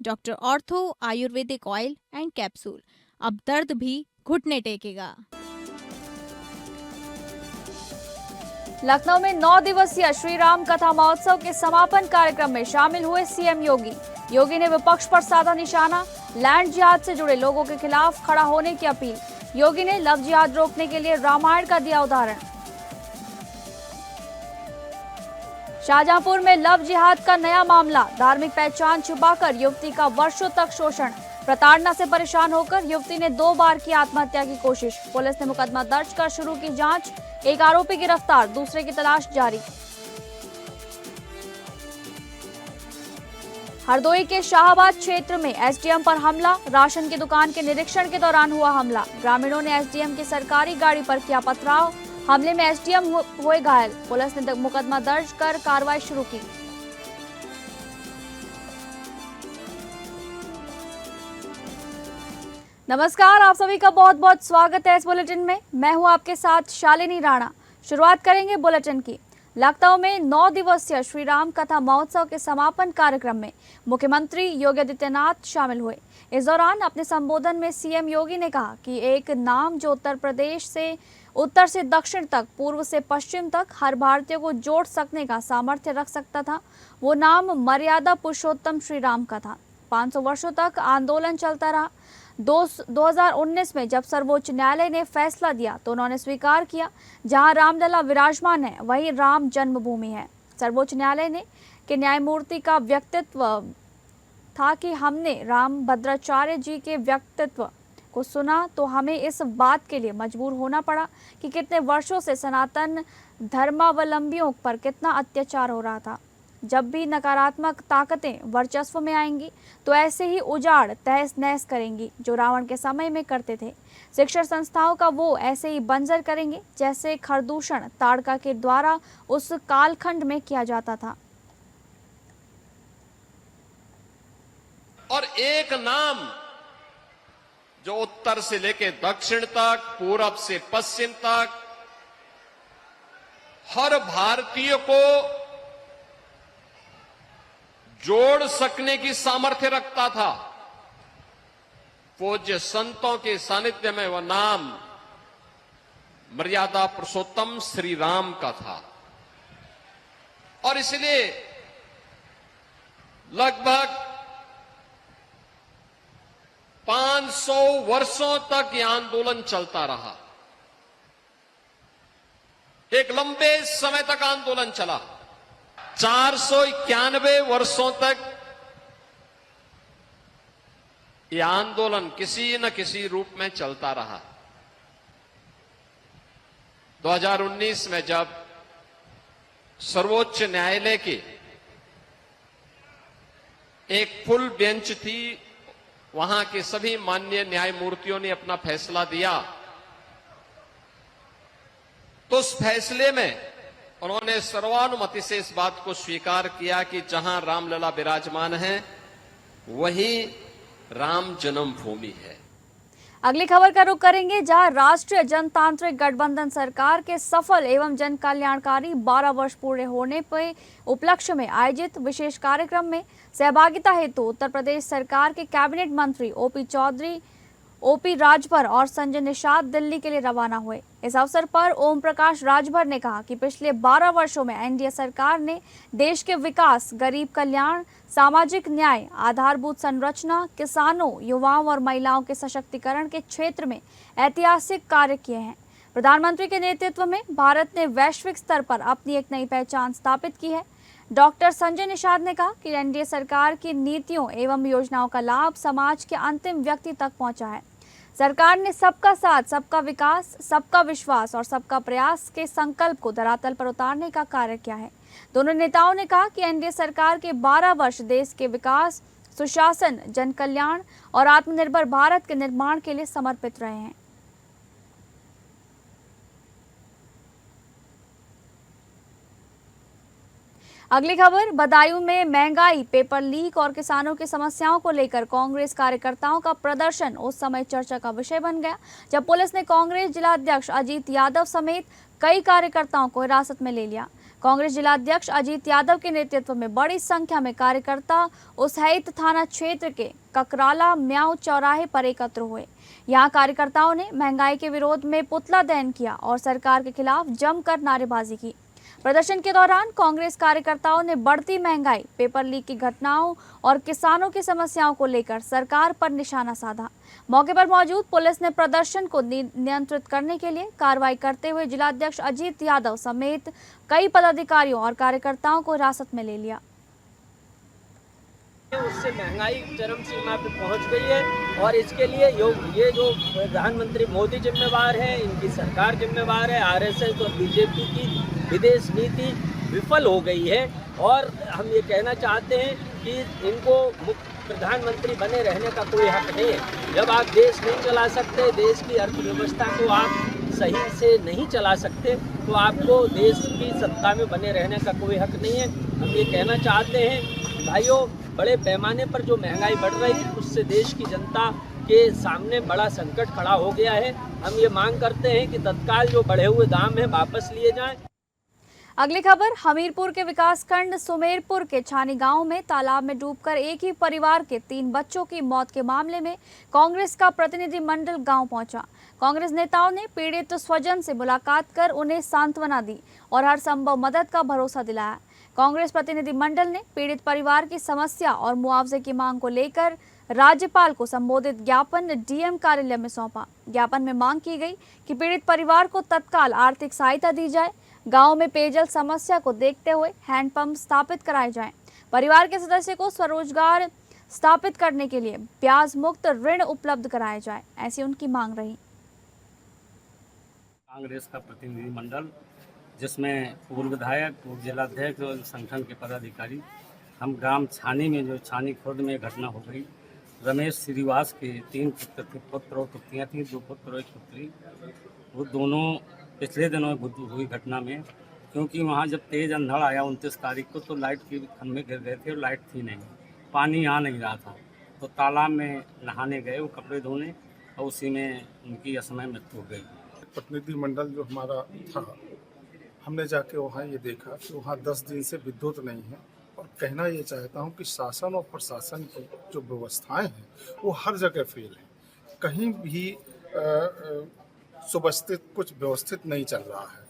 Doctor ortho Ayurvedic oil and capsule. अब दर्द भी घुटने टेकेगा। लखनऊ में 9 दिवसीय श्री राम कथा महोत्सव के समापन कार्यक्रम में शामिल हुए सीएम योगी। योगी ने विपक्ष पर साधा निशाना, लैंड जिहाद से जुड़े लोगों के खिलाफ खड़ा होने की अपील। योगी ने लव जिहाद रोकने के लिए रामायण का दिया उदाहरण। शाहजहांपुर में लव जिहाद का नया मामला, धार्मिक पहचान छुपाकर युवती का वर्षों तक शोषण। प्रताड़ना से परेशान होकर युवती ने 2 बार की आत्महत्या की कोशिश। पुलिस ने मुकदमा दर्ज कर शुरू की जांच। एक आरोपी गिरफ्तार, दूसरे की तलाश जारी। हरदोई के शाहबाद क्षेत्र में एसडीएम पर हमला, राशन की दुकान के निरीक्षण के दौरान हुआ हमला। ग्रामीणों ने एसडीएम की सरकारी गाड़ी पर किया पथराव। हमले में एसडीएम हुए घायल। पुलिस ने मुकदमा दर्ज कर कार्रवाई शुरू की। नमस्कार, आप सभी का बहुत बहुत स्वागत है इस बुलेटिन में। मैं हूं आपके साथ शालिनी राणा। शुरुआत करेंगे बुलेटिन की। लखनऊ में 9 दिवसीय श्री राम कथा महोत्सव के समापन कार्यक्रम में मुख्यमंत्री योगी आदित्यनाथ शामिल हुए। इस दौरान अपने संबोधन में सीएम योगी ने कहा कि एक नाम जो उत्तर प्रदेश से उत्तर से दक्षिण तक, पूर्व से पश्चिम तक हर भारतीय को जोड़ सकने का सामर्थ्य रख सकता था, वो नाम मर्यादा पुरुषोत्तम श्री राम का था। 500 वर्षों तक आंदोलन चलता रहा। 2019 में जब सर्वोच्च न्यायालय ने फैसला दिया तो उन्होंने स्वीकार किया, जहां रामलला विराजमान है वहीं राम जन्मभूमि है। सर्वोच्च न्यायालय ने के न्यायमूर्ति का व्यक्तित्व था कि हमने राम भद्राचार्य जी के व्यक्तित्व को सुना तो हमें इस बात के लिए मजबूर होना पड़ा कि कितने वर्षों से सनातन धर्मावलंबियों पर कितना अत्याचार हो रहा था। जब भी नकारात्मक ताकतें वर्चस्व में आएंगी तो ऐसे ही उजाड़ तहस नहस करेंगी जो रावण के समय में करते थे। शिक्षण संस्थाओं का वो ऐसे ही बंजर करेंगे जैसे खरदूषण ताड़का के द्वारा उस कालखंड में किया जाता था। और एक नाम जो उत्तर से लेकर दक्षिण तक, पूरब से पश्चिम तक हर भारतीय को जोड़ सकने की सामर्थ्य रखता था। पूज्य संतों के सानिध्य में वह नाम मर्यादा पुरुषोत्तम श्री राम का था। और इसलिए लगभग 500 वर्षों तक यह आंदोलन चलता रहा। एक लंबे समय तक आंदोलन चला। 491 वर्षों तक यह आंदोलन किसी न किसी रूप में चलता रहा। 2019 में जब सर्वोच्च न्यायालय की एक फुल बेंच थी, वहां के सभी माननीय न्यायमूर्तियों ने अपना फैसला दिया, तो उस फैसले में उन्होंने सर्वानुमति से इस बात को स्वीकार किया कि जहां रामलला विराजमान है वहीं राम जन्मभूमि है। अगली खबर का रुख करेंगे, जहां राष्ट्रीय जनतांत्रिक गठबंधन सरकार के सफल एवं जन कल्याणकारी 12 वर्ष पूरे होने के उपलक्ष्य में आयोजित विशेष कार्यक्रम में सहभागिता हेतु उत्तर प्रदेश सरकार के कैबिनेट मंत्री ओपी चौधरी, ओपी राजभर और संजय निषाद दिल्ली के लिए रवाना हुए। इस अवसर पर ओम प्रकाश राजभर ने कहा कि पिछले 12 वर्षों में एनडीए सरकार ने देश के विकास, गरीब कल्याण, सामाजिक न्याय, आधारभूत संरचना, किसानों, युवाओं और महिलाओं के सशक्तिकरण के क्षेत्र में ऐतिहासिक कार्य किए हैं। प्रधानमंत्री के नेतृत्व में भारत ने वैश्विक स्तर पर अपनी एक नई पहचान स्थापित की है। डॉक्टर संजय निषाद ने कहा कि एनडीए सरकार की नीतियों एवं योजनाओं का लाभ समाज के अंतिम व्यक्ति तक पहुंचा है। सरकार ने सबका साथ, सबका विकास, सबका विश्वास और सबका प्रयास के संकल्प को धरातल पर उतारने का कार्य किया है। दोनों नेताओं ने कहा कि एनडीए सरकार के 12 वर्ष देश के विकास, सुशासन, जन कल्याण और आत्मनिर्भर भारत के निर्माण के लिए समर्पित रहे हैं। अगली खबर, बदायूं में महंगाई, पेपर लीक और किसानों की समस्याओं को लेकर कांग्रेस कार्यकर्ताओं का प्रदर्शन उस समय चर्चा का विषय बन गया जब पुलिस ने कांग्रेस जिला अध्यक्ष अजीत यादव समेत कई कार्यकर्ताओं को हिरासत में ले लिया। कांग्रेस जिलाध्यक्ष अजीत यादव के नेतृत्व में बड़ी संख्या में कार्यकर्ता उसहित थाना क्षेत्र के ककराला म्याऊ चौराहे पर एकत्र हुए। यहां कार्यकर्ताओं ने महंगाई के विरोध में पुतला दहन किया और सरकार के खिलाफ जमकर नारेबाजी की। प्रदर्शन के दौरान कांग्रेस कार्यकर्ताओं ने बढ़ती महंगाई, पेपर लीक की घटनाओं और किसानों की समस्याओं को लेकर सरकार पर निशाना साधा। मौके पर मौजूद पुलिस ने प्रदर्शन को नियंत्रित करने के लिए कार्रवाई करते हुए जिलाध्यक्ष अजीत यादव समेत कई पदाधिकारियों और कार्यकर्ताओं को हिरासत में ले लिया। उससे महंगाई चरम सीमा पर पहुंच गई है और इसके लिए ये जो प्रधानमंत्री मोदी जिम्मेवार है, इनकी सरकार जिम्मेवार है। आरएसएस और बीजेपी की विदेश नीति विफल हो गई है और हम ये कहना चाहते हैं कि इनको प्रधानमंत्री बने रहने का कोई हक नहीं है। जब आप देश नहीं चला सकते, देश की अर्थव्यवस्था को आप सही से नहीं चला सकते, तो आपको देश की सत्ता में बने रहने का कोई हक नहीं है। हम ये कहना चाहते हैं भाइयों, बड़े पैमाने पर जो महंगाई बढ़ रही है उससे देश की जनता के सामने बड़ा संकट खड़ा हो गया है। हम ये मांग करते हैं कि तत्काल जो बढ़े हुए दाम हैं वापस लिए जाएं। अगली खबर, हमीरपुर के विकासखंड सुमेरपुर के छानी गांव में तालाब में डूबकर एक ही परिवार के 3 बच्चों की मौत के मामले में कांग्रेस का प्रतिनिधिमंडल गांव पहुंचा। कांग्रेस नेताओं ने पीड़ित स्वजन से मुलाकात कर उन्हें सांत्वना दी और हर संभव मदद का भरोसा दिलाया। कांग्रेस प्रतिनिधिमंडल ने पीड़ित परिवार की समस्या और मुआवजे की मांग को लेकर राज्यपाल को संबोधित ज्ञापन डीएम कार्यालय में सौंपा। ज्ञापन में मांग की गई कि पीड़ित परिवार को तत्काल आर्थिक सहायता दी जाए, गांव में पेयजल समस्या को देखते हुए हैंडपंप स्थापित कराए जाएं, परिवार के सदस्य को स्वरोजगार स्थापित करने के लिए ब्याज मुक्त ऋण उपलब्ध कराया जाए, ऐसी उनकी मांग रही। कांग्रेस का प्रतिनिधिमंडल जिसमें पूर्व विधायक, पूर्व जिलाध्यक्ष और संगठन के पदाधिकारी, हम ग्राम छानी में जो छानी खुर्द में घटना हो गई, रमेश श्रीवास के 3 पुत्र और पुत्रियाँ थी, 2 पुत्र और 1 पुत्री। वो दोनों पिछले दिनों में हुई घटना में, क्योंकि वहाँ जब तेज़ अंधड़ आया 29 तारीख को, तो लाइट के खंभे गिर गए थे और लाइट थी नहीं, पानी आ नहीं रहा था, तो तालाब में नहाने गए वो कपड़े धोने और उसी में उनकी असमय मृत्यु हो गई। प्रतिनिधिमंडल जो हमारा था, हमने जाके वहाँ ये देखा कि वहाँ 10 दिन से विद्युत नहीं है और कहना ये चाहता हूँ कि शासन और प्रशासन की जो व्यवस्थाएं हैं वो हर जगह फेल है। कहीं भी सुव्यवस्थित कुछ व्यवस्थित नहीं चल रहा है।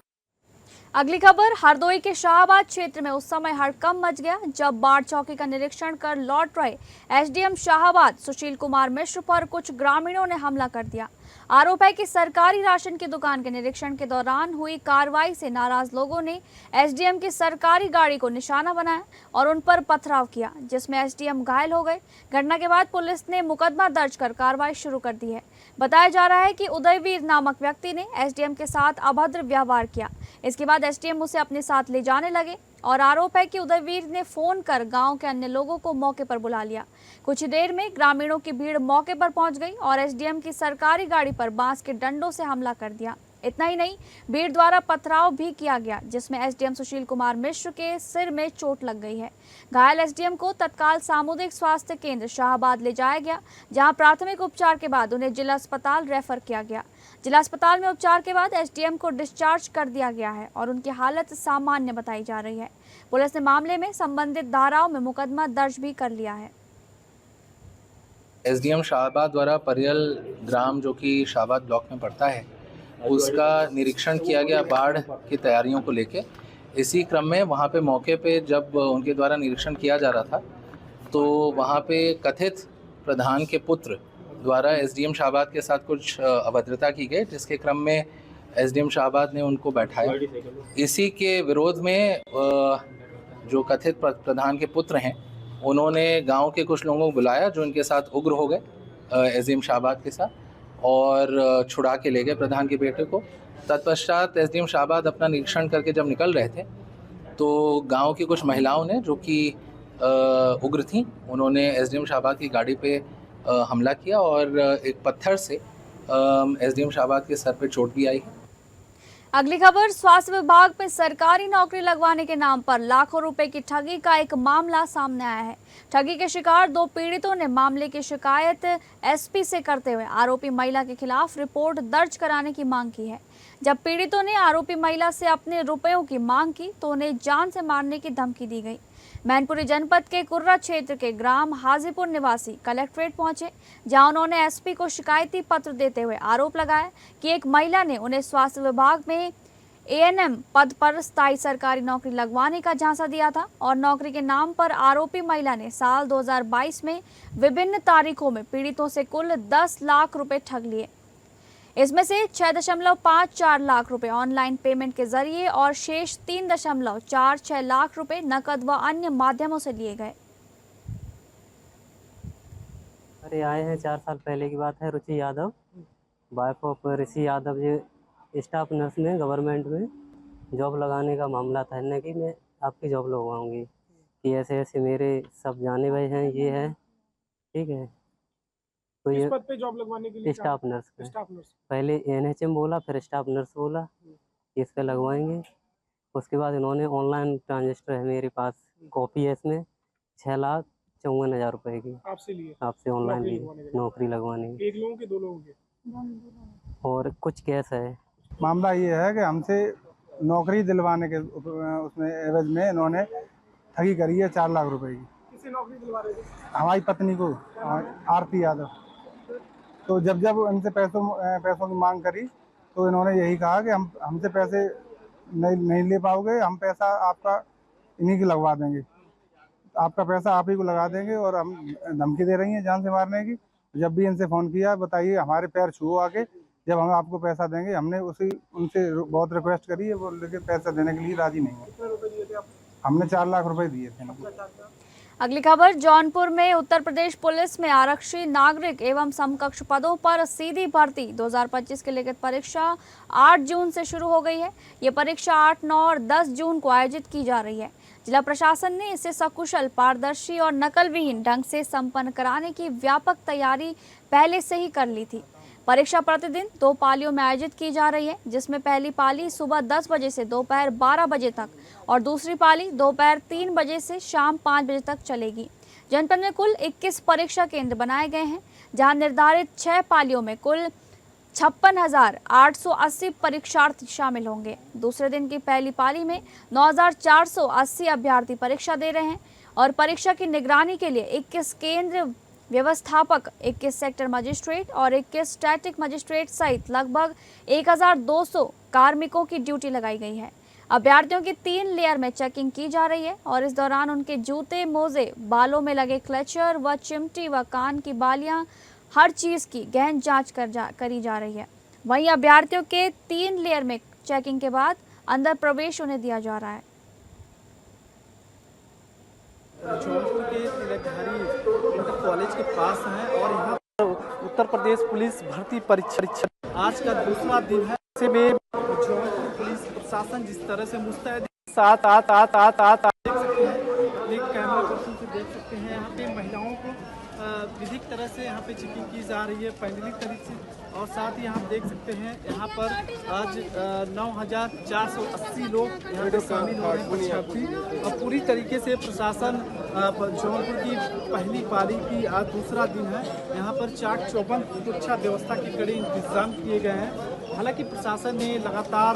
अगली खबर, हरदोई के शाहबाद क्षेत्र में उस समय हड़कंप मच गया जब बाढ़ चौकी का निरीक्षण कर लौट रहे एसडीएम शाहबाद सुशील कुमार मिश्र पर कुछ ग्रामीणों ने हमला कर दिया। आरोप है कि सरकारी राशन की दुकान के निरीक्षण के दौरान हुई कार्रवाई से नाराज लोगों ने एसडीएम की सरकारी गाड़ी को निशाना बनाया और उन पर पथराव किया, जिसमें एसडीएम घायल हो गए। घटना के बाद पुलिस ने मुकदमा दर्ज कर कार्रवाई शुरू कर दी है। बताया जा रहा है कि उदयवीर नामक व्यक्ति ने एसडीएम के साथ अभद्र व्यवहार किया। इसके बाद एसडीएम उसे अपने साथ ले जाने लगे और आरोप है कि उदयवीर ने फोन कर गांव के अन्य लोगों को मौके पर बुला लिया। कुछ ही देर में ग्रामीणों की भीड़ मौके पर पहुंच गई और एसडीएम की सरकारी गाड़ी पर बांस के डंडों से हमला कर दिया। इतना ही नहीं, भीड़ द्वारा पथराव भी किया गया, जिसमें एसडीएम सुशील कुमार मिश्र के सिर में चोट लग गई है। घायल एसडीएम को तत्काल सामुदायिक स्वास्थ्य केंद्र शाहबाद ले जाया गया, जहां प्राथमिक उपचार के बाद उन्हें जिला अस्पताल रेफर किया गया। जिला अस्पताल में उपचार के बाद एसडीएम को डिस्चार्ज कर दिया गया है और उनकी हालत सामान्य बताई जा रही है। पुलिस ने मामले में संबंधित धाराओं में मुकदमा दर्ज भी कर लिया है। एसडीएम शाहबाद द्वारा परियल ग्राम जो कि शाहबाद ब्लॉक में पड़ता है, उसका निरीक्षण किया गया बाढ़ की तैयारियों को लेके। इसी क्रम में वहाँ पे मौके पे जब उनके द्वारा निरीक्षण किया जा रहा था, तो वहाँ पे कथित प्रधान के पुत्र द्वारा एसडीएम शाहबाद के साथ कुछ अभद्रता की गई, जिसके क्रम में एसडीएम शाहबाद ने उनको बैठाया। इसी के विरोध में जो कथित प्रधान के पुत्र हैं, उन्होंने गांव के कुछ लोगों को बुलाया जो इनके साथ उग्र हो गए एसडीएम शाहबाद के साथ और छुड़ा के ले गए प्रधान के बेटे को। तत्पश्चात एसडीएम शाहबाद अपना निरीक्षण करके जब निकल रहे थे, तो गांव की कुछ महिलाओं ने जो कि उग्र थीं, उन्होंने एसडीएम शाहबाद की गाड़ी पे हमला किया और एक पत्थर से एसडीएम शाहबाद के सर पे चोट भी आई है। अगली खबर, स्वास्थ्य विभाग में सरकारी नौकरी लगवाने के नाम पर लाखों रुपए की ठगी का एक मामला सामने आया है। ठगी के शिकार 2 पीड़ितों ने मामले की शिकायत एसपी से करते हुए आरोपी महिला के खिलाफ रिपोर्ट दर्ज कराने की मांग की है। जब पीड़ितों ने आरोपी महिला से अपने रुपयों की मांग की तो उन्हें जान से मारने की धमकी दी गई। मैनपुरी जनपद के कुर्रा क्षेत्र के ग्राम हाजीपुर निवासी कलेक्ट्रेट पहुंचे, जहां उन्होंने एसपी को शिकायती पत्र देते हुए आरोप लगाया कि एक महिला ने उन्हें स्वास्थ्य विभाग में एएनएम पद पर स्थायी सरकारी नौकरी लगवाने का झांसा दिया था और नौकरी के नाम पर आरोपी महिला ने साल 2022 में विभिन्न तारीखों में पीड़ितों से कुल 10 लाख रुपए ठग लिए। इसमें से 6.54 लाख रुपए ऑनलाइन पेमेंट के जरिए और शेष 3.46 लाख रुपए नकद व अन्य माध्यमों से लिए गए। अरे आए हैं 4 साल पहले की बात है। रुचि यादव, वाइफ ऑफ ऋषि यादव, जो स्टाफ नर्स में गवर्नमेंट में जॉब लगाने का मामला था ना कि मैं आपकी जॉब लगवाऊंगी, कि ऐसे ऐसे मेरे सब जाने भाई हैं, ये है, ठीक है। तो किस ये पद पे जॉब लगवाने के लिए स्टाफ नर्स का, स्टाफ नर्स। पहले एनएचएम बोला, फिर स्टाफ नर्स बोला कि इस पर लगवाएंगे। उसके बाद इन्होंने ऑनलाइन ट्रांजिस्टर है मेरे पास, कॉपी है इसमें, 6,54,000 रुपए की आपसे लिए, आपसे ऑनलाइन नौकरी ली, लगवाने के लिए। नौकरी लगवाने की, 1 लोगों के 2 लोगों के। और कुछ कैश है। मामला ये है कि हमसे नौकरी दिलवाने के उसमें एवज में इन्होंने ठगी करी है 4 लाख रुपए की। किसी नौकरी दिलवा रहे थे? हमारी पत्नी को, आरती यादव। तो जब उनसे पैसों की मांग करी तो इन्होंने यही कहा कि हमसे पैसे नहीं ले पाओगे, हम पैसा आपका इन्हीं की लगवा देंगे, आपका पैसा आप ही को लगा देंगे, और हम धमकी दे रही हैं जान से मारने की। जब भी इनसे फ़ोन किया, बताइए हमारे पैर छुओ आके, जब हम आपको पैसा देंगे। हमने उनसे बहुत रिक्वेस्ट करी है, वो लेकिन पैसा देने के लिए राजी नहीं है। कितने रुपए दिए थे आप? हमने 4 लाख रुपए दिए थे। अगली खबर, जौनपुर में उत्तर प्रदेश पुलिस में आरक्षी, नागरिक एवं समकक्ष पदों पर सीधी भर्ती 2025 की लिखित परीक्षा 8 जून से शुरू हो गई है। ये परीक्षा 8, 9 और 10 जून को आयोजित की जा रही है। जिला प्रशासन ने इसे सकुशल, पारदर्शी और नकल विहीन ढंग से संपन्न कराने की व्यापक तैयारी पहले से ही कर ली थी। परीक्षा प्रतिदिन 2 पालियों में आयोजित की जा रही है, जिसमें पहली पाली सुबह 10 बजे से दोपहर 12 बजे तक और दूसरी पाली दोपहर 3 बजे से शाम 5 बजे तक चलेगी। जनपद में कुल 21 परीक्षा केंद्र बनाए गए हैं, जहां निर्धारित 6 पालियों में कुल 56,880 परीक्षार्थी शामिल होंगे। दूसरे दिन की पहली पाली में 9,480 अभ्यर्थी परीक्षा दे रहे हैं और परीक्षा की निगरानी के लिए 21 केंद्र व्यवस्थापक, 21 सेक्टर मजिस्ट्रेट और 21 स्टैटिक मजिस्ट्रेट सहित लगभग 1,200 कार्मिकों की ड्यूटी लगाई गई है। अभ्यर्थियों की 3 लेयर में चेकिंग की जा रही है और इस दौरान उनके जूते, मोजे, बालों में लगे क्लचर व चिमटी व कान की बालियां, हर चीज की गहन जांच करी जा रही है। वहीं अभ्यर्थियों के 3 लेयर में चेकिंग के बाद अंदर प्रवेश उन्हें दिया जा रहा है। जौनपुर के तिलकधारी इंटर कॉलेज के पास हैं और यहाँ पर उत्तर प्रदेश पुलिस भर्ती परीक्षा आज का दूसरा दिन है। ऐसे में जौनपुर पुलिस प्रशासन जिस तरह से मुस्तैद साथ देख सकते हैं, एक कैमरा पर्सन से देख सकते हैं, यहाँ पे महिलाओं को विधिक तरह से यहाँ पे चेकिंग की जा रही है, पैनलिक तरीके से। और साथ ही हम देख सकते हैं यहाँ पर आज 9,480 लोग यहाँ पे शामिल हो रहे हैं परीक्षार्थी। और पूरी तरीके से प्रशासन जौनपुर की पहली पारी की आज दूसरा दिन है, यहाँ पर चाक चौबंद सुरक्षा व्यवस्था के कड़े इंतजाम किए गए हैं। हालांकि प्रशासन ने लगातार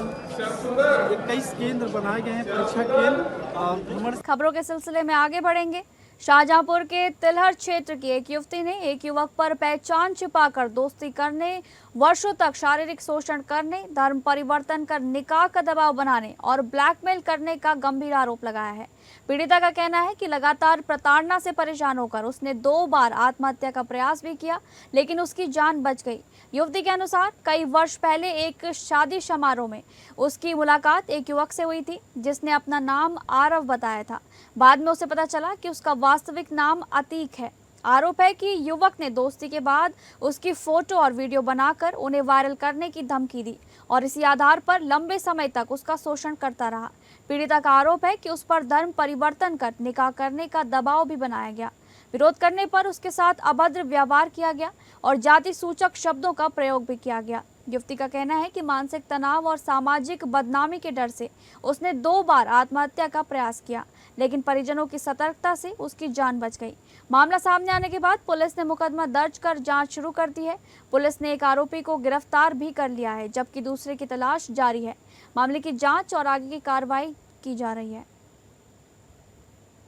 21 केंद्र बनाए गए हैं परीक्षा केंद्र। खबरों के सिलसिले में आगे बढ़ेंगे। शाहजहांपुर के तिलहर क्षेत्र की एक युवती ने एक युवक पर पहचान छिपाकर दोस्ती करने, वर्षों तक शारीरिक शोषण करने, धर्म परिवर्तन कर निकाह का दबाव बनाने और ब्लैकमेल करने का गंभीर आरोप लगाया है। पीड़िता का कहना है कि लगातार प्रताड़ना से परेशान होकर उसने 2 बार आत्महत्या का प्रयास भी किया, लेकिन उसकी जान बच गई। युवती के अनुसार कई वर्ष पहले एक शादी समारोह में उसकी मुलाकात एक युवक से हुई थी, जिसने अपना नाम आरव बताया था। बाद में उसे पता चला कि उसका वास्तविक नाम अतीक है। आरोप है कि युवक ने दोस्ती के बाद उसकी फोटो और वीडियो बनाकर उन्हें वायरल करने की धमकी दी और इसी आधार पर लंबे समय तक उसका शोषण करता रहा। पीड़िता का आरोप है कि उस पर धर्म परिवर्तन कर निकाह करने का दबाव भी बनाया गया। विरोध करने पर उसके साथ अभद्र व्यवहार किया गया और जाति सूचक शब्दों का प्रयोग भी किया गया। युवती का कहना है कि मानसिक तनाव और सामाजिक बदनामी के डर से उसने 2 बार आत्महत्या का प्रयास किया, लेकिन परिजनों की सतर्कता से उसकी जान बच गई। मामला सामने आने के बाद पुलिस ने मुकदमा दर्ज कर जांच शुरू कर दी है। पुलिस ने एक आरोपी को गिरफ्तार भी कर लिया है, जबकि दूसरे की तलाश जारी है। मामले की जांच और आगे की कार्रवाई की जा रही है।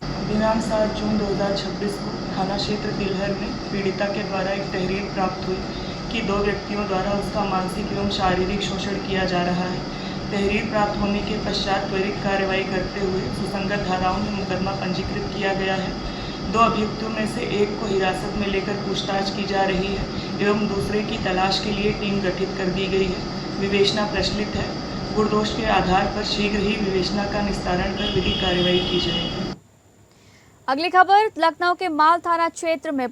दिनांक 7 जून 2026 को थाना क्षेत्र तिलहर में पीड़िता के द्वारा एक तहरीर प्राप्त हुई कि 2 व्यक्तियों द्वारा उसका मानसिक एवं शारीरिक शोषण किया जा रहा है। तहरीर प्राप्त होने के पश्चात त्वरित कार्रवाई करते हुए सुसंगत धाराओं में मुकदमा पंजीकृत किया गया है। 2 अभियुक्तों में से एक को हिरासत में लेकर पूछताछ की जा रही है एवं दूसरे की तलाश के लिए टीम गठित कर दी गई है। विवेचना प्रचलित है। गुणदोष के आधार पर शीघ्र ही विवेचना का निस्तारण कर विधिक कार्रवाई की जाएगी। अगली खबर, लखनऊ के माल थाना क्षेत्र में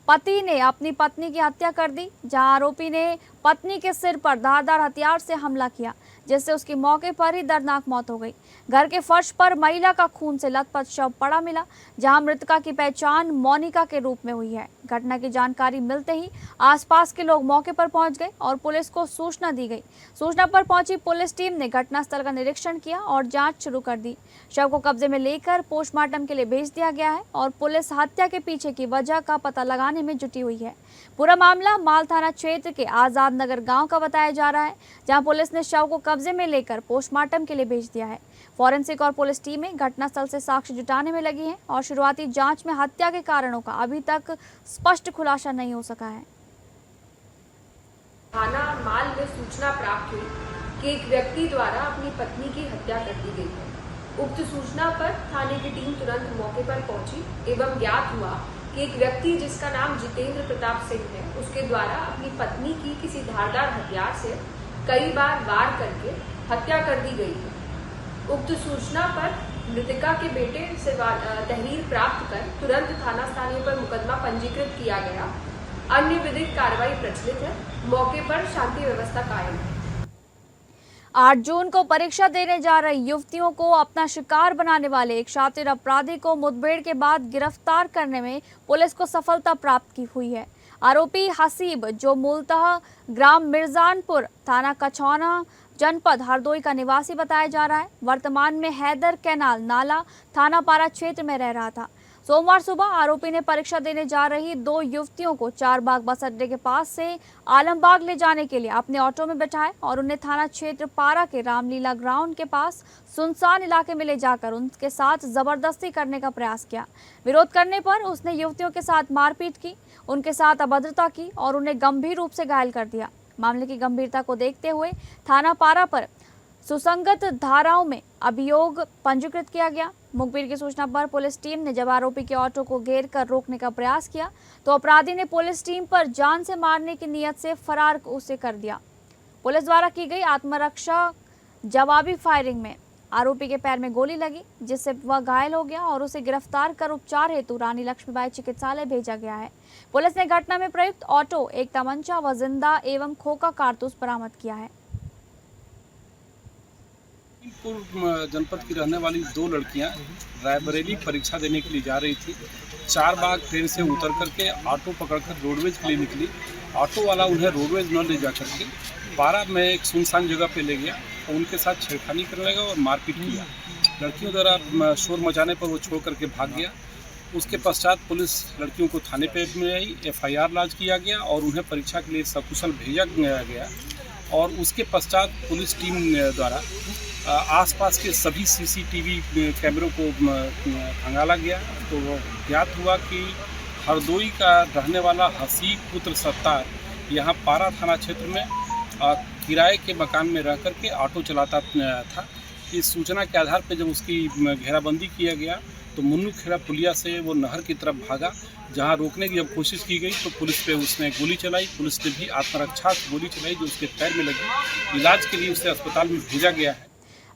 पति ने अपनी पत्नी की हत्या कर दी, जहां आरोपी ने पत्नी के सिर पर धारदार हथियार से हमला किया, जिससे उसकी मौके पर ही दर्दनाक मौत हो गई। घर के फर्श पर महिला का खून से लथपथ शव पड़ा मिला, जहां मृतका की पहचान मोनिका के रूप में हुई है। घटना की जानकारी मिलते ही आसपास के लोग मौके पर पहुंच गए और पुलिस को सूचना दी गई। सूचना पर पहुंची पुलिस टीम ने घटनास्थल का निरीक्षण किया और जांच शुरू कर दी। शव को कब्जे में लेकर पोस्टमार्टम के लिए भेज दिया गया है और पुलिस हत्या के पीछे की वजह का पता लगाने में जुटी हुई है। पूरा मामला माल थाना क्षेत्र के आजाद नगर गांव का बताया जा रहा है, जहां पुलिस ने शव को कब्जे में लेकर पोस्टमार्टम के लिए भेज दिया है। फॉरेंसिक और पुलिस टीमें घटनास्थल से साक्ष्य जुटाने में लगी हैं और शुरुआती जांच में हत्या के कारणों का अभी तक स्पष्ट खुलासा नहीं हो सका है। थाना माल में सूचना प्राप्त हुई कि एक व्यक्ति द्वारा अपनी पत्नी की हत्या कर दी गई है। उक्त सूचना पर थाने की टीम तुरंत मौके पर पहुंची एवं ज्ञात हुआ कि एक व्यक्ति जिसका नाम जितेंद्र प्रताप सिंह है, उसके द्वारा अपनी पत्नी की किसी धारदार हथियार से कई बार वार करके हत्या कर दी गई है। उक्त सूचना पर मृतका के बेटे से तहरीर प्राप्त कर तुरंत थाना स्थानीय पर मुकदमा पंजीकृत किया गया। अन्य विधिक कार्रवाई प्रचलित है। मौके पर शांति व्यवस्था कायम है। 8 जून को परीक्षा देने जा रही युवतियों को अपना शिकार बनाने वाले एक शातिर अपराधी को मुठभेड़ के बाद गिरफ्तार करने में पुलिस को सफलता प्राप्त की हुई है। आरोपी हसीब, जो मूलतः ग्राम मिर्जानपुर, थाना कछौना, जनपद हरदोई का निवासी बताया जा रहा है, वर्तमान में हैदर कैनाल नाला थाना पारा क्षेत्र में रह रहा था। सोमवार सुबह आरोपी ने परीक्षा देने जा रही 2 युवतियों को चारबाग बस अड्डे के पास से आलमबाग ले जाने के लिए अपने ऑटो में बैठाए और उन्हें थाना क्षेत्र पारा के रामलीला ग्राउंड के पास सुनसान इलाके में ले जाकर उनके साथ जबरदस्ती करने का प्रयास किया। विरोध करने पर उसने युवतियों के साथ मारपीट की, उनके साथ अभद्रता की और उन्हें गंभीर रूप से घायल कर दिया। मामले की गंभीरता को देखते हुए थाना पारा पर सुसंगत धाराओं में अभियोग पंजीकृत किया गया। मुखबिर की सूचना पर पुलिस टीम ने जब आरोपी के ऑटो को घेर कर रोकने का प्रयास किया तो अपराधी ने पुलिस टीम पर जान से मारने की नीयत से फरार उसे कर दिया। पुलिस द्वारा की गई आत्मरक्षा जवाबी फायरिंग में आरोपी के पैर में गोली लगी, जिससे वह घायल हो गया और उसे गिरफ्तार कर उपचार हेतु रानी लक्ष्मीबाई चिकित्सालय भेजा गया है। पुलिस ने घटना में प्रयुक्त ऑटो, एक तमंचा व जिंदा एवं खोखा कारतूस बरामद किया है। जनपद की रहने वाली 2 लड़कियां रायबरेली परीक्षा देने के लिए जा रही थी। चारबाग ट्रेन से उतर करके ऑटो पकड़कर रोडवेज के लिए निकली। ऑटो वाला उन्हें रोडवेज न ले जा करके पारा में एक सुनसान जगह पे ले गया और उनके साथ छेड़खानी करने लगा और मारपीट किया। लड़कियों द्वारा शोर मचाने पर वो छोड़ करके भाग गया। उसके पश्चात पुलिस लड़कियों को थाने पे में आई, FIR लॉन्च किया गया और उन्हें परीक्षा के लिए सकुशल भेजा गया। और उसके पश्चात पुलिस टीम द्वारा आसपास के सभी CCTV कैमरों को खंगाला गया तो ज्ञात हुआ कि हरदोई का रहने वाला हसीब पुत्र सत्तार यहाँ पारा थाना क्षेत्र में किराए के मकान में रह कर के ऑटो चलाता था। इस सूचना के आधार पर जब उसकी घेराबंदी किया गया तो मुन्नू खेड़ा पुलिया से वो नहर की तरफ भागा, जहां रोकने की जब कोशिश की गई तो पुलिस पे उसने गोली चलाई। पुलिस ने भी आत्मरक्षा गोली चलाई जो उसके पैर में लगी। इलाज के लिए उसे अस्पताल में भेजा गया है।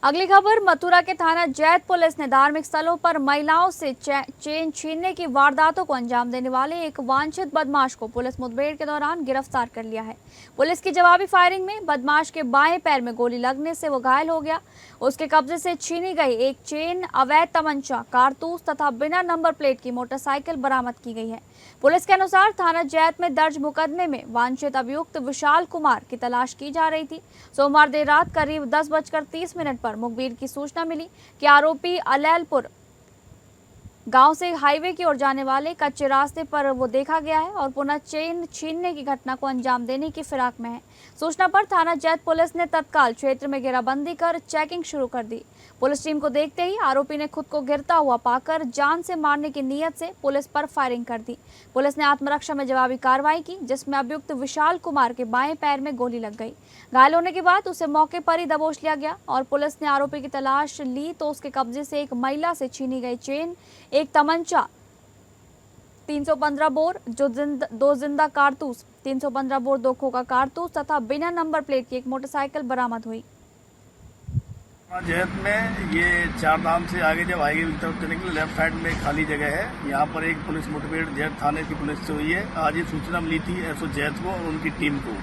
अगली खबर, मथुरा के थाना जैत पुलिस ने धार्मिक स्थलों पर महिलाओं से चेन छीनने की वारदातों को अंजाम देने वाले एक वांछित बदमाश को पुलिस मुठभेड़ के दौरान गिरफ्तार कर लिया है। पुलिस की जवाबी फायरिंग में बदमाश के बाएं पैर में गोली लगने से वो घायल हो गया। उसके कब्जे से छीनी गई एक चेन, अवैध तमंचा, कारतूस तथा बिना नंबर प्लेट की मोटरसाइकिल बरामद की गई है। पुलिस के अनुसार थाना जैत में दर्ज मुकदमे में वांछित अभियुक्त विशाल कुमार की तलाश की जा रही थी। सोमवार देर रात करीब 10:30 पर मुखबिर की सूचना मिली कि आरोपी अलैलपुर गांव से हाईवे की ओर जाने वाले कच्चे रास्ते पर वो देखा गया है और पुनः चेन छीनने की घटना को अंजाम देने की फिराक में है। सूचना पर थाना जैत पुलिस ने तत्काल क्षेत्र में घेराबंदी कर चेकिंग शुरू कर दी। पुलिस टीम को देखते ही आरोपी ने खुद को गिरता हुआ पाकर जान से मारने की नीयत से पुलिस पर फायरिंग कर दी। पुलिस ने आत्मरक्षा में जवाबी कार्रवाई की, जिसमें अभियुक्त विशाल कुमार के बाएं पैर में गोली लग गई। घायल होने के बाद उसे मौके पर ही दबोच लिया गया और पुलिस ने आरोपी की तलाश ली तो उसके कब्जे से एक महिला से छीनी गई चेन, एक तमंचा, 315 बोर दो जिंदा कारतूस, 315 बोर 2 खोखा कारतूस तथा बिना नंबर प्लेट की एक मोटरसाइकिल बरामद हुई। जैत में ये 4 धाम से आगे जब हाईवे की तरफ चलेंगे लेफ्ट साइड में खाली जगह है। यहाँ पर एक पुलिस मुठभेड़ जैत थाने की पुलिस से हुई है। आज ये सूचना मिली थी एसओ जैत को और उनकी टीम को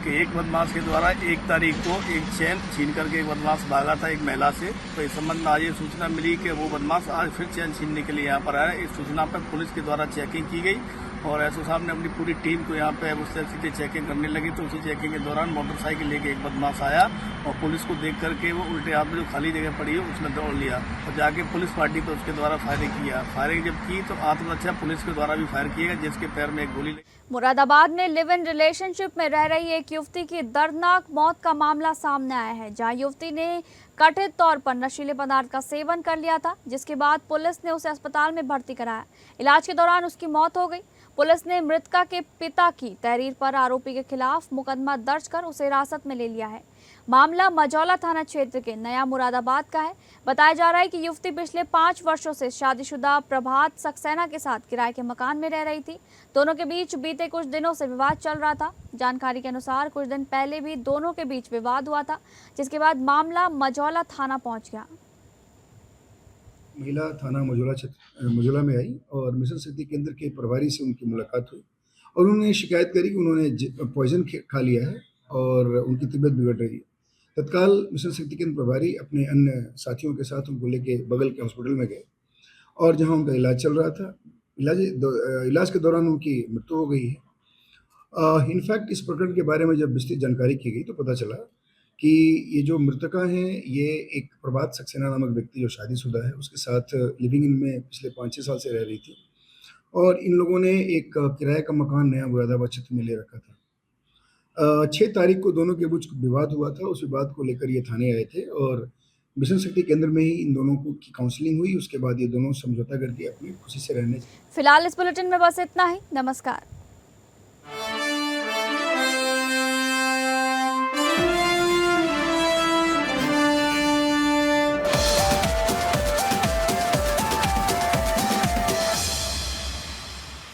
कि एक बदमाश के द्वारा 1 तारीख को एक चैन छीन करके एक बदमाश भागा था एक महिला से। तो इस संबंध में आज ये सूचना मिली कि वो बदमाश आज फिर चैन छीनने के लिए यहाँ पर आया। इस सूचना पर पुलिस के द्वारा चेकिंग की गई और एसओ साहब ने अपनी पूरी टीम को यहाँ पे उससे सीधे चेकिंग करने लगी। तो उसी चेकिंग के दौरान मोटरसाइकिल लेके एक बदमाश आया और पुलिस को देख करके वो उल्टे हाथ में जो खाली जगह पड़ी है उसमें दौड़ लिया और जाके पुलिस पार्टी पर उसके द्वारा फायरिंग किया। फायरिंग जब की तो आत्मरक्षा पुलिस के द्वारा भी फायर किया, जिसके पैर में एक गोली लगी। मुरादाबाद में लिव इन रिलेशनशिप में रह रही एक युवती की दर्दनाक मौत का मामला सामने आया है, जहां युवती ने कथित तौर पर नशीले पदार्थ का सेवन कर लिया था, जिसके बाद पुलिस ने उसे अस्पताल में भर्ती कराया। इलाज के दौरान उसकी मौत हो गई। पुलिस ने मृतका के पिता की तहरीर पर आरोपी के खिलाफ मुकदमा दर्ज कर उसे हिरासत में ले लिया है। मामला मजौला थाना क्षेत्र के नया मुरादाबाद का है। बताया जा रहा है कि युवती पिछले 5 वर्षों से शादीशुदा प्रभात सक्सेना के साथ किराए के मकान में रह रही थी। दोनों के बीच बीते कुछ दिनों से विवाद चल रहा था। जानकारी के अनुसार कुछ दिन पहले भी दोनों के बीच विवाद हुआ था, जिसके बाद मामला मजौला थाना पहुंच गया। महिला थाना मजौला में आई और मिशन शक्ति केंद्र के प्रभारी से उनकी मुलाकात हुई और उन्होंने शिकायत करी कि उन्होंने पॉइजन खा लिया है और उनकी तबीयत बिगड़ रही है। तत्काल मिशन शक्ति केंद्र प्रभारी अपने अन्य साथियों के साथ उनको लेके बगल के हॉस्पिटल में गए और जहां उनका इलाज चल रहा था, इलाज के दौरान उनकी मृत्यु हो गई है। इनफैक्ट इस प्रकरण के बारे में जब विस्तृत जानकारी की गई तो पता चला कि ये जो मृतका हैं ये एक प्रभात सक्सेना नामक व्यक्ति जो शादीशुदा है उसके साथ लिविंग इन में पिछले 5-6 साल से रह रही थी और इन लोगों ने एक किराए का मकान नया मुरादाबाद क्षेत्र में ले रखा था। 6 तारीख को दोनों के बीच विवाद हुआ था। उस विवाद को लेकर ये थाने आए थे और मिशन शक्ति केंद्र में ही इन दोनों की काउंसलिंग हुई। उसके बाद ये दोनों समझौता करके अपनी खुशी से रहने। फिलहाल इस बुलेटिन में बस इतना ही। नमस्कार।